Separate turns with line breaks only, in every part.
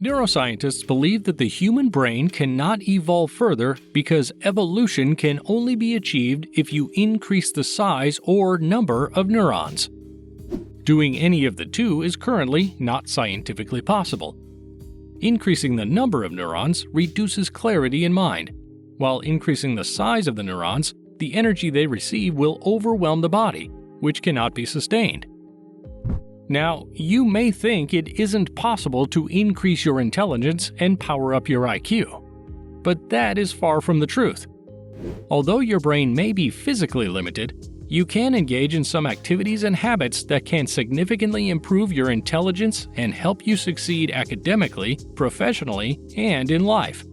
Neuroscientists believe that the human brain cannot evolve further because evolution can only be achieved if you increase the size or number of neurons. Doing any of the two is currently not scientifically possible. Increasing the number of neurons reduces clarity in mind, while increasing the size of the neurons, the energy they receive will overwhelm the body, which cannot be sustained. Now, you may think it isn't possible to increase your intelligence and power up your IQ, but that is far from the truth. Although your brain may be physically limited, you can engage in some activities and habits that can significantly improve your intelligence and help you succeed academically, professionally, and in life.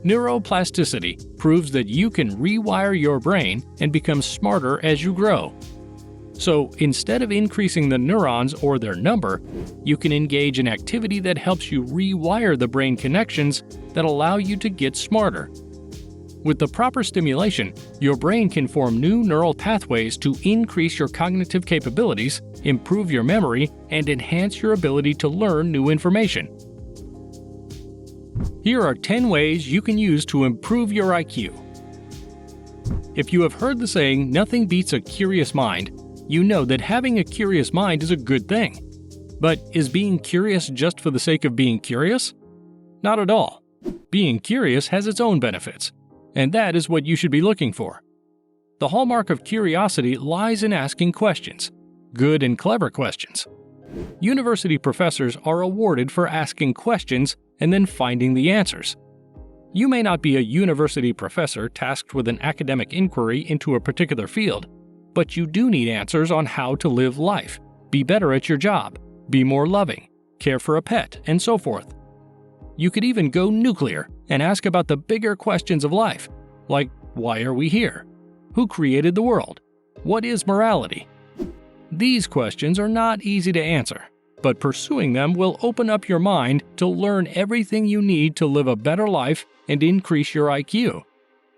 Neuroplasticity proves that you can rewire your brain and become smarter as you grow. So instead of increasing the neurons or their number, you can engage in activity that helps you rewire the brain connections that allow you to get smarter. With the proper stimulation, your brain can form new neural pathways to increase your cognitive capabilities, improve your memory, and enhance your ability to learn new information. Here are 10 ways you can use to improve your IQ. If you have heard the saying, "Nothing beats a curious mind," you know that having a curious mind is a good thing. But is being curious just for the sake of being curious? Not at all. Being curious has its own benefits, and that is what you should be looking for. The hallmark of curiosity lies in asking questions, good and clever questions. University professors are awarded for asking questions and then finding the answers. You may not be a university professor tasked with an academic inquiry into a particular field, but you do need answers on how to live life, be better at your job, be more loving, care for a pet, and so forth. You could even go nuclear and ask about the bigger questions of life, like why are we here? Who created the world? What is morality? These questions are not easy to answer, but pursuing them will open up your mind to learn everything you need to live a better life and increase your IQ.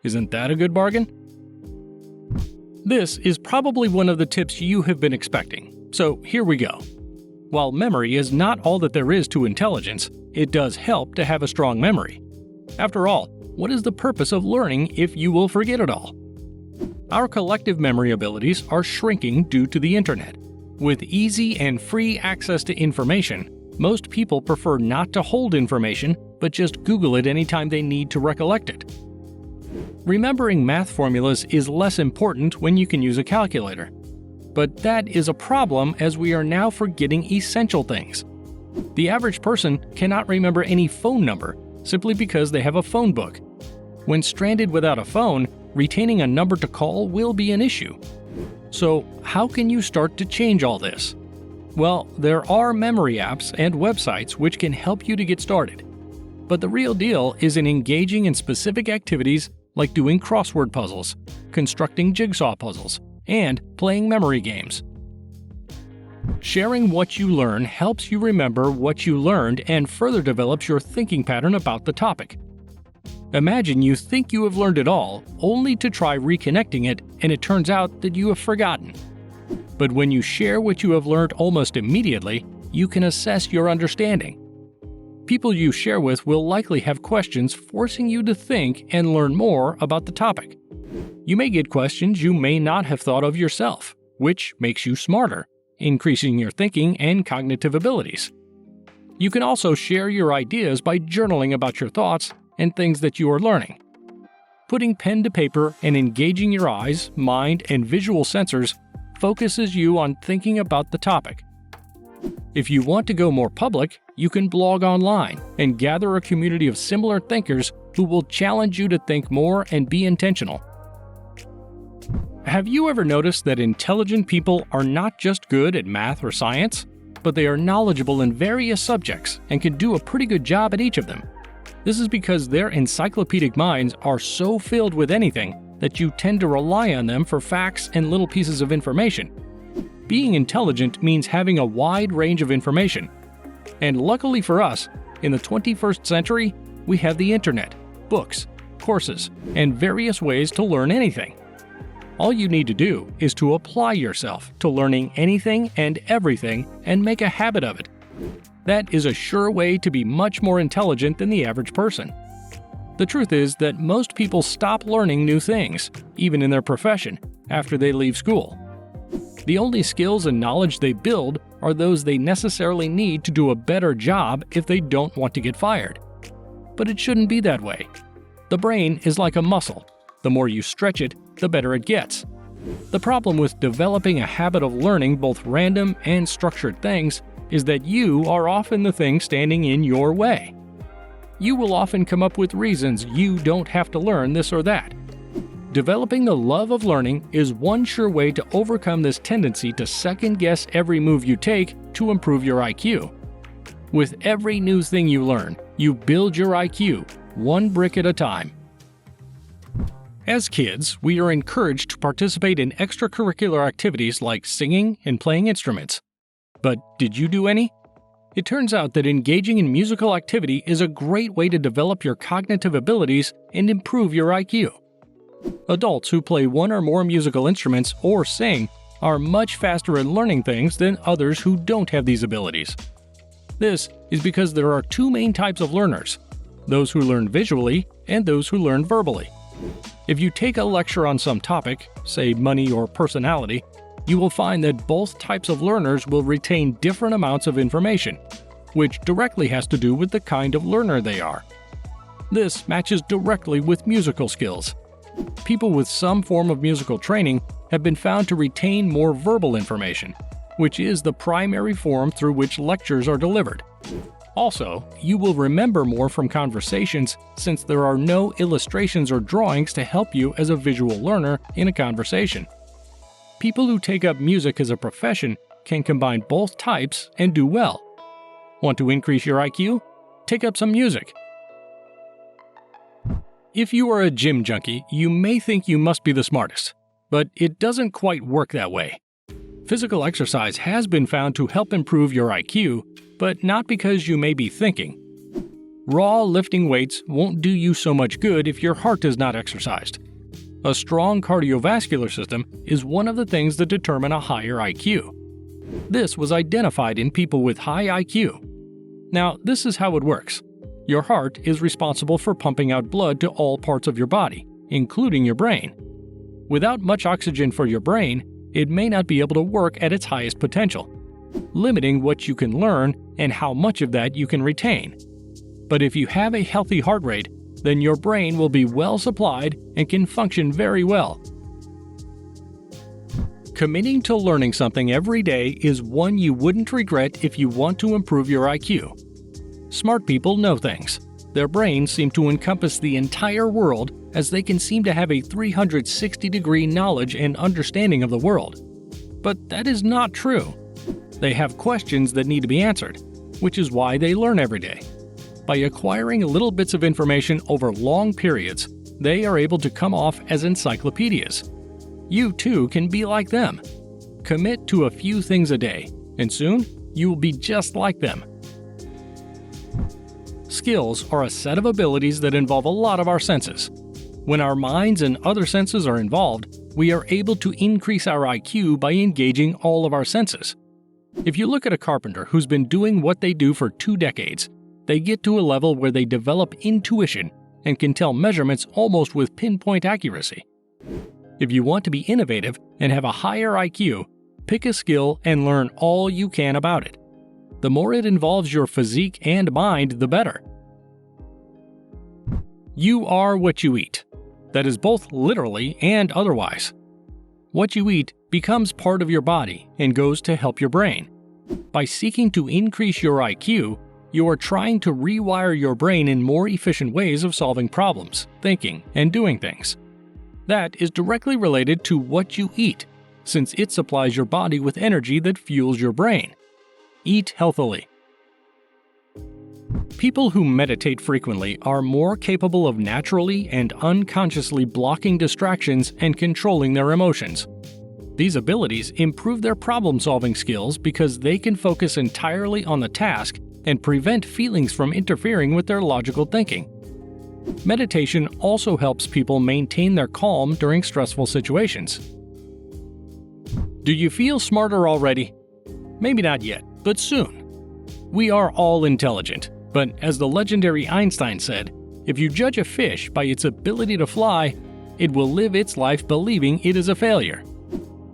Isn't that a good bargain? This is probably one of the tips you have been expecting, so here we go. While memory is not all that there is to intelligence, it does help to have a strong memory. After all, what is the purpose of learning if you will forget it all? Our collective memory abilities are shrinking due to the internet. With easy and free access to information, most people prefer not to hold information, but just Google it anytime they need to recollect it. Remembering math formulas is less important when you can use a calculator. But that is a problem as we are now forgetting essential things. The average person cannot remember any phone number simply because they have a phone book. When stranded without a phone, retaining a number to call will be an issue. So, how can you start to change all this? Well, there are memory apps and websites which can help you to get started. But the real deal is in engaging in specific activities like doing crossword puzzles, constructing jigsaw puzzles, and playing memory games. Sharing what you learn helps you remember what you learned and further develops your thinking pattern about the topic. Imagine you think you have learned it all, only to try reconnecting it, and it turns out that you have forgotten. But when you share what you have learned almost immediately, you can assess your understanding. People you share with will likely have questions forcing you to think and learn more about the topic. You may get questions you may not have thought of yourself, which makes you smarter, increasing your thinking and cognitive abilities. You can also share your ideas by journaling about your thoughts and things that you are learning. Putting pen to paper and engaging your eyes, mind, and visual sensors focuses you on thinking about the topic. If you want to go more public, you can blog online and gather a community of similar thinkers who will challenge you to think more and be intentional. Have you ever noticed that intelligent people are not just good at math or science, but they are knowledgeable in various subjects and can do a pretty good job at each of them? This is because their encyclopedic minds are so filled with anything that you tend to rely on them for facts and little pieces of information. Being intelligent means having a wide range of information. And luckily for us, in the 21st century, we have the internet, books, courses, and various ways to learn anything. All you need to do is to apply yourself to learning anything and everything and make a habit of it. That is a sure way to be much more intelligent than the average person. The truth is that most people stop learning new things, even in their profession, after they leave school. The only skills and knowledge they build are those they necessarily need to do a better job if they don't want to get fired. But it shouldn't be that way. The brain is like a muscle. The more you stretch it, the better it gets. The problem with developing a habit of learning both random and structured things is that you are often the thing standing in your way. You will often come up with reasons you don't have to learn this or that. Developing the love of learning is one sure way to overcome this tendency to second-guess every move you take to improve your IQ. With every new thing you learn, you build your IQ, one brick at a time. As kids, we are encouraged to participate in extracurricular activities like singing and playing instruments. But did you do any? It turns out that engaging in musical activity is a great way to develop your cognitive abilities and improve your IQ. Adults who play one or more musical instruments or sing are much faster at learning things than others who don't have these abilities. This is because there are two main types of learners: those who learn visually and those who learn verbally. If you take a lecture on some topic, say money or personality, you will find that both types of learners will retain different amounts of information, which directly has to do with the kind of learner they are. This matches directly with musical skills. People with some form of musical training have been found to retain more verbal information, which is the primary form through which lectures are delivered. Also, you will remember more from conversations since there are no illustrations or drawings to help you as a visual learner in a conversation. People who take up music as a profession can combine both types and do well. Want to increase your IQ? Take up some music. If you are a gym junkie, you may think you must be the smartest, but it doesn't quite work that way. Physical exercise has been found to help improve your IQ, but not because you may be thinking. Raw lifting weights won't do you so much good if your heart is not exercised. A strong cardiovascular system is one of the things that determine a higher IQ. This was identified in people with high IQ. Now, this is how it works. Your heart is responsible for pumping out blood to all parts of your body, including your brain. Without much oxygen for your brain, it may not be able to work at its highest potential, limiting what you can learn and how much of that you can retain. But if you have a healthy heart rate, then your brain will be well supplied and can function very well. Committing to learning something every day is one you wouldn't regret if you want to improve your IQ. Smart people know things. Their brains seem to encompass the entire world, as they can seem to have a 360-degree knowledge and understanding of the world. But that is not true. They have questions that need to be answered, which is why they learn every day. By acquiring little bits of information over long periods, they are able to come off as encyclopedias. You too can be like them. Commit to a few things a day, and soon you will be just like them. Skills are a set of abilities that involve a lot of our senses. When our minds and other senses are involved, we are able to increase our IQ by engaging all of our senses. If you look at a carpenter who's been doing what they do for 2 decades, they get to a level where they develop intuition and can tell measurements almost with pinpoint accuracy. If you want to be innovative and have a higher IQ, pick a skill and learn all you can about it. The more it involves your physique and mind, the better. You are what you eat. That is both literally and otherwise. What you eat becomes part of your body and goes to help your brain. By seeking to increase your IQ, you are trying to rewire your brain in more efficient ways of solving problems, thinking, and doing things. That is directly related to what you eat, since it supplies your body with energy that fuels your brain. Eat healthily. People who meditate frequently are more capable of naturally and unconsciously blocking distractions and controlling their emotions. These abilities improve their problem-solving skills because they can focus entirely on the task and prevent feelings from interfering with their logical thinking. Meditation also helps people maintain their calm during stressful situations. Do you feel smarter already? Maybe not yet, but soon. We are all intelligent, but as the legendary Einstein said, if you judge a fish by its ability to fly, it will live its life believing it is a failure.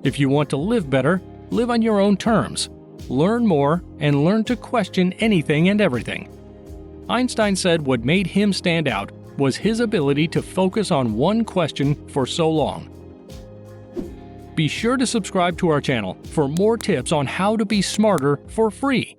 If you want to live better, live on your own terms. Learn more and learn to question anything and everything. Einstein said what made him stand out was his ability to focus on one question for so long. Be sure to subscribe to our channel for more tips on how to be smarter for free.